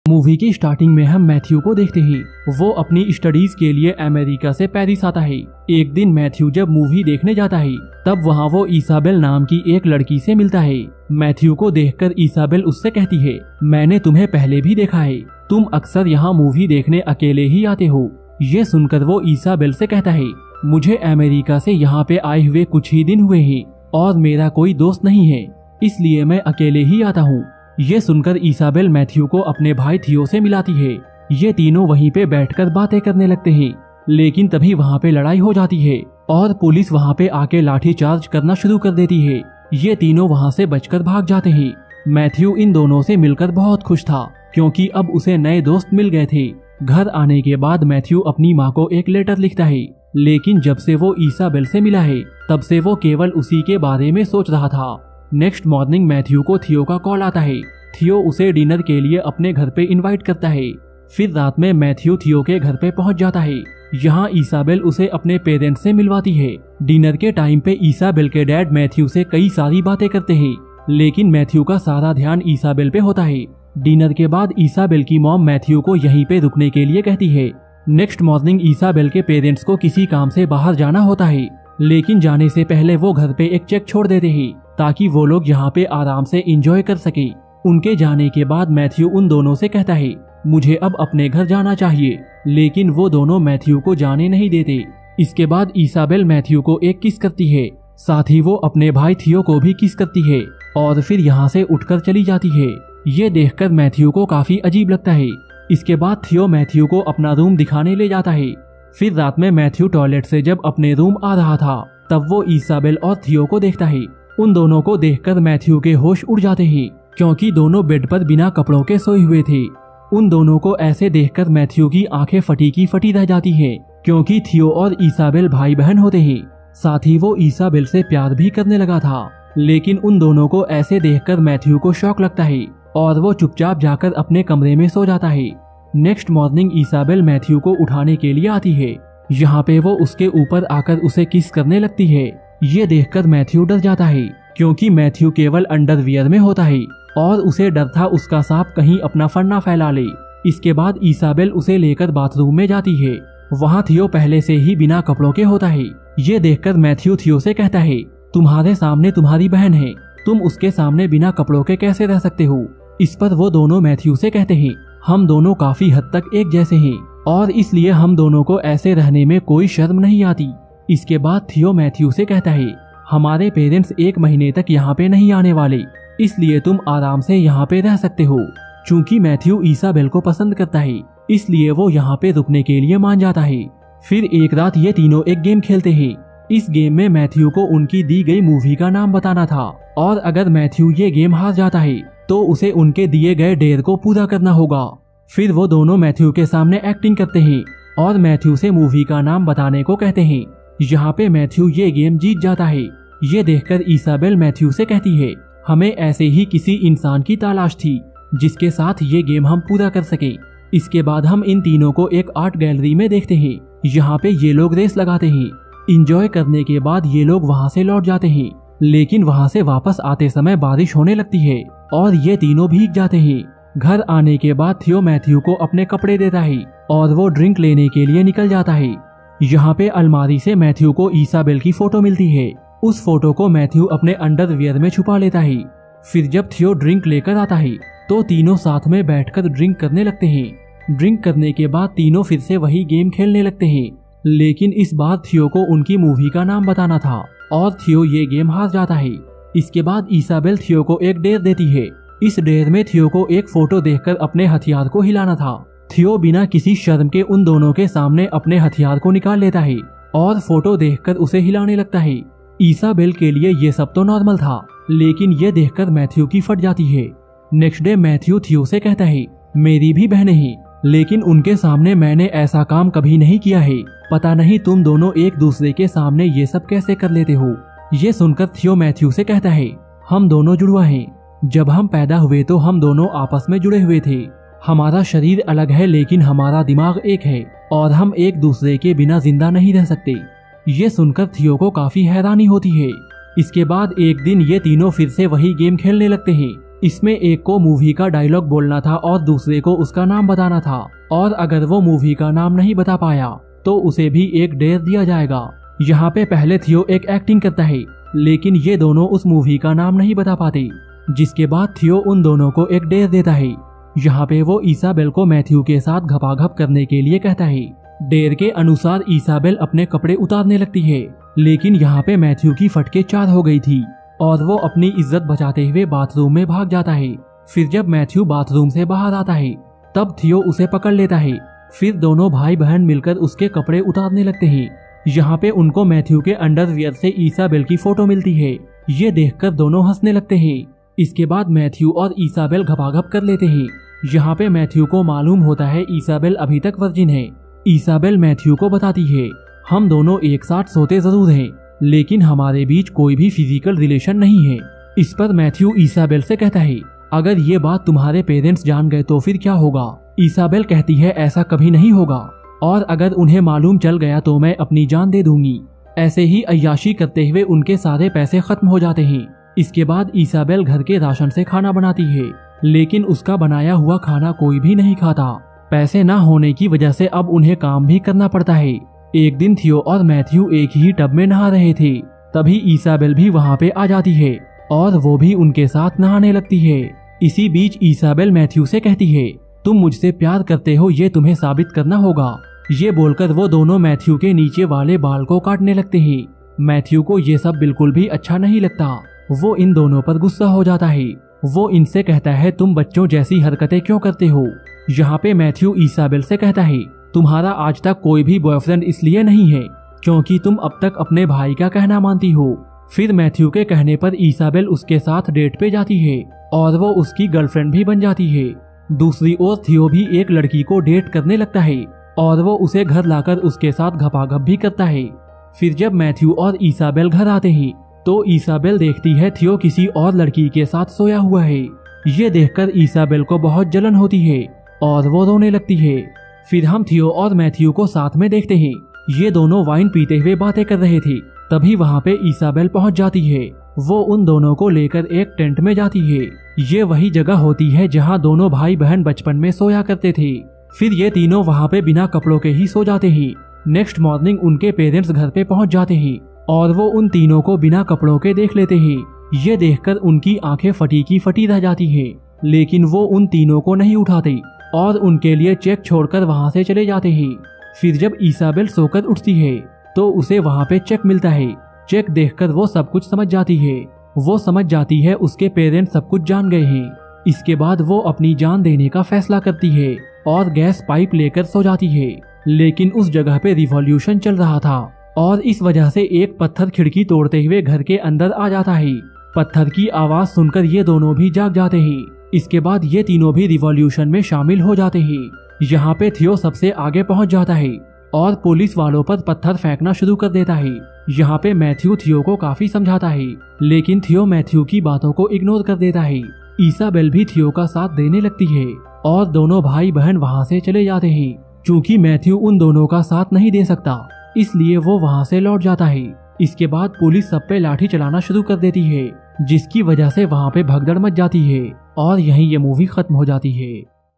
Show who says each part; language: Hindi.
Speaker 1: मूवी की स्टार्टिंग में हम मैथ्यू को देखते हैं। वो अपनी स्टडीज के लिए अमेरिका से पेरिस आता है। एक दिन मैथ्यू जब मूवी देखने जाता है तब वहाँ वो इसाबेल नाम की एक लड़की से मिलता है। मैथ्यू को देखकर इसाबेल उससे कहती है, मैंने तुम्हें पहले भी देखा है, तुम अक्सर यहाँ मूवी देखने अकेले ही आते हो। ये सुनकर वो इसाबेल से कहता है, मुझे अमेरिका से यहाँ पे आए हुए कुछ ही दिन हुए हैं और मेरा कोई दोस्त नहीं है, इसलिए मैं अकेले ही आता हूँ। ये सुनकर इसाबेल मैथ्यू को अपने भाई थियो से मिलाती है। ये तीनों वहीं पे बैठकर बातें करने लगते हैं, लेकिन तभी वहाँ पे लड़ाई हो जाती है और पुलिस वहाँ पे आके लाठी चार्ज करना शुरू कर देती है। ये तीनों वहाँ से बचकर भाग जाते हैं। मैथ्यू इन दोनों से मिलकर बहुत खुश था क्योंकि अब उसे नए दोस्त मिल गए थे। घर आने के बाद मैथ्यू अपनी माँ को एक लेटर लिखता है, लेकिन जब से वो इसाबेल से मिला है तब से वो केवल उसी के बारे में सोच रहा था। नेक्स्ट मॉर्निंग मैथ्यू को थियो का कॉल आता है। थियो उसे डिनर के लिए अपने घर पे इनवाइट करता है। फिर रात में मैथ्यू थियो के घर पे पहुंच जाता है। यहाँ इसाबेल उसे अपने पेरेंट्स से मिलवाती है। डिनर के टाइम पे इसाबेल के डैड मैथ्यू से कई सारी बातें करते हैं, लेकिन मैथ्यू का सारा ध्यान इसाबेल पे होता है। डिनर के बाद इसाबेल की मॉम मैथ्यू को यहीं पे रुकने के लिए कहती है। नेक्स्ट मॉर्निंग इसाबेल के पेरेंट्स को किसी काम से बाहर जाना होता है, लेकिन जाने से पहले वो घर पे एक चेक छोड़ देते हैं ताकि वो लोग यहाँ पे आराम से एंजॉय कर सके। उनके जाने के बाद मैथ्यू उन दोनों से कहता है, मुझे अब अपने घर जाना चाहिए, लेकिन वो दोनों मैथ्यू को जाने नहीं देते। इसके बाद इसाबेल मैथ्यू को एक किस करती है, साथ ही वो अपने भाई थियो को भी किस करती है और फिर यहाँ से उठकर चली जाती है। ये देखकर मैथ्यू को काफी अजीब लगता है। इसके बाद थियो मैथ्यू को अपना रूम दिखाने ले जाता है। फिर रात में मैथ्यू टॉयलेट से जब अपने रूम आ रहा था तब वो इसाबेल और थियो को देखता है। उन दोनों को देखकर मैथ्यू के होश उड़ जाते हैं क्योंकि दोनों बेड पर बिना कपड़ों के सोए हुए थे। उन दोनों को ऐसे देखकर मैथ्यू की आंखें फटी की फटी रह जाती हैं क्योंकि थियो और इसाबेल भाई बहन होते हैं। साथ ही वो इसाबेल से प्यार भी करने लगा था, लेकिन उन दोनों को ऐसे देखकर मैथ्यू को शौक लगता है और वो चुपचाप जाकर अपने कमरे में सो जाता है। नेक्स्ट मॉर्निंग इसाबेल मैथ्यू को उठाने के लिए आती है। यहाँ पे वो उसके ऊपर आकर उसे किस करने लगती है। ये देखकर मैथ्यू डर जाता है क्योंकि मैथ्यू केवल अंडरवियर में होता है और उसे डर था उसका सांप कहीं अपना फर ना फैला ले। इसके बाद इसाबेल उसे लेकर बाथरूम में जाती है। वहाँ थियो पहले से ही बिना कपड़ों के होता है। ये देखकर मैथ्यू थियो से कहता है, तुम्हारे सामने तुम्हारी बहन है, तुम उसके सामने बिना कपड़ों के कैसे रह सकते हो। इस पर वो दोनों मैथ्यू से कहते हैं, हम दोनों काफी हद तक एक जैसे हैं और इसलिए हम दोनों को ऐसे रहने में कोई शर्म नहीं आती। इसके बाद थियो मैथ्यू से कहता है, हमारे पेरेंट्स 1 महीने तक यहाँ पे नहीं आने वाले, इसलिए तुम आराम से यहाँ पे रह सकते हो। चूंकि मैथ्यू इसाबेल को पसंद करता है इसलिए वो यहाँ पे रुकने के लिए मान जाता है। फिर एक रात ये तीनों एक गेम खेलते हैं। इस गेम में मैथ्यू को उनकी दी गई मूवी का नाम बताना था और अगर मैथ्यू ये गेम हार जाता है तो उसे उनके दिए गए डेयर को पूरा करना होगा। फिर वो दोनों मैथ्यू के सामने एक्टिंग करते हैं और मैथ्यू से मूवी का नाम बताने को कहते हैं। यहाँ पे मैथ्यू ये गेम जीत जाता है। ये देखकर इसाबेल मैथ्यू से कहती है, हमें ऐसे ही किसी इंसान की तलाश थी जिसके साथ ये गेम हम पूरा कर सके। इसके बाद हम इन तीनों को एक आर्ट गैलरी में देखते हैं। यहाँ पे ये लोग रेस लगाते हैं। इंजॉय करने के बाद ये लोग वहाँ से लौट जाते हैं, लेकिन वहाँ से वापस आते समय बारिश होने लगती है और ये तीनों भीग जाते हैं। घर आने के बाद थियो मैथ्यू को अपने कपड़े देता है और वो ड्रिंक लेने के लिए निकल जाता है। यहाँ पे अलमारी से मैथ्यू को इसाबेल की फोटो मिलती है। उस फोटो को मैथ्यू अपने अंडरवियर में छुपा लेता है। फिर जब थियो ड्रिंक लेकर आता है तो तीनों साथ में बैठकर ड्रिंक करने लगते हैं। ड्रिंक करने के बाद तीनों फिर से वही गेम खेलने लगते हैं, लेकिन इस बार थियो को उनकी मूवी का नाम बताना था और थियो ये गेम हार जाता है। इसके बाद इसाबेल थियो को एक डेयर देती है। इस डेयर में थियो को एक फोटो देखकर अपने हथियार को हिलाना था। थियो बिना किसी शर्म के उन दोनों के सामने अपने हथियार को निकाल लेता है और फोटो देखकर उसे हिलाने लगता है। इसाबेल के लिए ये सब तो नॉर्मल था, लेकिन ये देखकर मैथ्यू की फट जाती है। नेक्स्ट डे मैथ्यू थियो से कहता है, मेरी भी बहनें हैं, लेकिन उनके सामने मैंने ऐसा काम कभी नहीं किया है। पता नहीं तुम दोनों एक दूसरे के सामने ये सब कैसे कर लेते हो। ये सुनकर थियो मैथ्यू से कहता है, हम दोनों जुड़वा हैं। जब हम पैदा हुए तो हम दोनों आपस में जुड़े हुए थे। हमारा शरीर अलग है लेकिन हमारा दिमाग एक है और हम एक दूसरे के बिना जिंदा नहीं रह सकते। ये सुनकर थियो को काफी हैरानी होती है। इसके बाद एक दिन ये तीनों फिर से वही गेम खेलने लगते हैं। इसमें एक को मूवी का डायलॉग बोलना था और दूसरे को उसका नाम बताना था, और अगर वो मूवी का नाम नहीं बता पाया तो उसे भी एक डेयर दिया जाएगा। यहाँ पे पहले थियो एक एक्टिंग करता है, लेकिन ये दोनों उस मूवी का नाम नहीं बता पाते, जिसके बाद थियो उन दोनों को एक डेयर देता है। यहाँ पे वो इसाबेल को मैथ्यू के साथ घपाघप करने के लिए कहता है। डेयर के अनुसार इसाबेल अपने कपड़े उतारने लगती है, लेकिन यहाँ पे मैथ्यू की फटके 4 हो गई थी और वो अपनी इज्जत बचाते हुए बाथरूम में भाग जाता है। फिर जब मैथ्यू बाथरूम से बाहर आता है तब थियो उसे पकड़ लेता है। फिर दोनों भाई बहन मिलकर उसके कपड़े उतारने लगते हैं। यहाँ पे उनको मैथ्यू के अंडरवियर से इसाबेल की फोटो मिलती है। ये देखकर दोनों हंसने लगते हैं। इसके बाद मैथ्यू और इसाबेल घपाघप कर लेते हैं। यहाँ पे मैथ्यू को मालूम होता है इसाबेल अभी तक वर्जिन है। इसाबेल मैथ्यू को बताती है, हम दोनों एक साथ सोते जरूर हैं, लेकिन हमारे बीच कोई भी फिजिकल रिलेशन नहीं है। इस पर मैथ्यू इसाबेल से कहता है, अगर ये बात तुम्हारे पेरेंट्स जान गए तो फिर क्या होगा। इसाबेल कहती है, ऐसा कभी नहीं होगा, और अगर उन्हें मालूम चल गया तो मैं अपनी जान दे दूंगी। ऐसे ही अय्याशी करते हुए उनके सारे पैसे खत्म हो जाते हैं। इसके बाद इसाबेल घर के राशन से खाना बनाती है, लेकिन उसका बनाया हुआ खाना कोई भी नहीं खाता। पैसे ना होने की वजह से अब उन्हें काम भी करना पड़ता है। एक दिन थियो और मैथ्यू एक ही टब में नहा रहे थे, तभी इसाबेल भी वहाँ पे आ जाती है और वो भी उनके साथ नहाने लगती है। इसी बीच इसाबेल मैथ्यू से कहती है, तुम मुझसे प्यार करते हो, ये तुम्हें साबित करना होगा। ये बोलकर वो दोनों मैथ्यू के नीचे वाले बाल को काटने लगते हैं। मैथ्यू को ये सब बिल्कुल भी अच्छा नहीं लगता। वो इन दोनों पर गुस्सा हो जाता है। वो इनसे कहता है, तुम बच्चों जैसी हरकतें क्यों करते हो। यहाँ पे मैथ्यू इसाबेल से कहता है, तुम्हारा आज तक कोई भी बॉयफ्रेंड इसलिए नहीं है क्योंकि तुम अब तक अपने भाई का कहना मानती हो। फिर मैथ्यू के कहने पर इसाबेल उसके साथ डेट पे जाती है और वो उसकी गर्लफ्रेंड भी बन जाती है। दूसरी ओर थियो भी एक लड़की को डेट करने लगता है और वो उसे घर लाकर उसके साथ घपाघप भी करता है। फिर जब मैथ्यू और इसाबेल घर आते हैं तो इसाबेल देखती है थियो किसी और लड़की के साथ सोया हुआ है। ये देखकर इसाबेल को बहुत जलन होती है और वो रोने लगती है। फिर हम थियो और मैथ्यू को साथ में देखते हैं। ये दोनों वाइन पीते हुए बातें कर रहे थे। तभी वहाँ पे इसाबेल पहुँच जाती है। वो उन दोनों को लेकर एक टेंट में जाती है। ये वही जगह होती है जहाँ दोनों भाई बहन बचपन में सोया करते थे। फिर ये तीनों वहाँ पे बिना कपड़ों के ही सो जाते हैं। नेक्स्ट मॉर्निंग उनके पेरेंट्स घर पे पहुँच जाते हैं और वो उन तीनों को बिना कपड़ों के देख लेते हैं। ये देखकर उनकी आंखें फटी की फटी रह जाती है, लेकिन वो उन तीनों को नहीं उठाते और उनके लिए चेक छोड़कर वहाँ से चले जाते हैं। फिर जब इसाबेल सोकर उठती है तो उसे वहाँ पे चेक मिलता है। चेक देखकर वो सब कुछ समझ जाती है। वो समझ जाती है उसके पेरेंट्स सब कुछ जान गए हैं। इसके बाद वो अपनी जान देने का फैसला करती है और गैस पाइप लेकर सो जाती है। लेकिन उस जगह पे रिवॉल्यूशन चल रहा था और इस वजह से एक पत्थर खिड़की तोड़ते हुए घर के अंदर आ जाता है। पत्थर की आवाज सुनकर ये दोनों भी जाग जाते हैं। इसके बाद ये तीनों भी रिवॉल्यूशन में शामिल हो जाते हैं। यहाँ पे थियो सबसे आगे पहुँच जाता है और पुलिस वालों पर पत्थर फेंकना शुरू कर देता है। यहाँ पे मैथ्यू थियो को काफी समझाता है, लेकिन थियो मैथ्यू की बातों को इग्नोर कर देता है। इसाबेल भी थियो का साथ देने लगती है और दोनों भाई बहन वहाँ से चले जाते हैं। क्योंकि मैथ्यू उन दोनों का साथ नहीं दे सकता, इसलिए वो वहाँ से लौट जाता है। इसके बाद पुलिस सब पे लाठी चलाना शुरू कर देती है, जिसकी वजह से वहाँ पे भगदड़ मच जाती है और यहीं ये मूवी खत्म हो जाती है।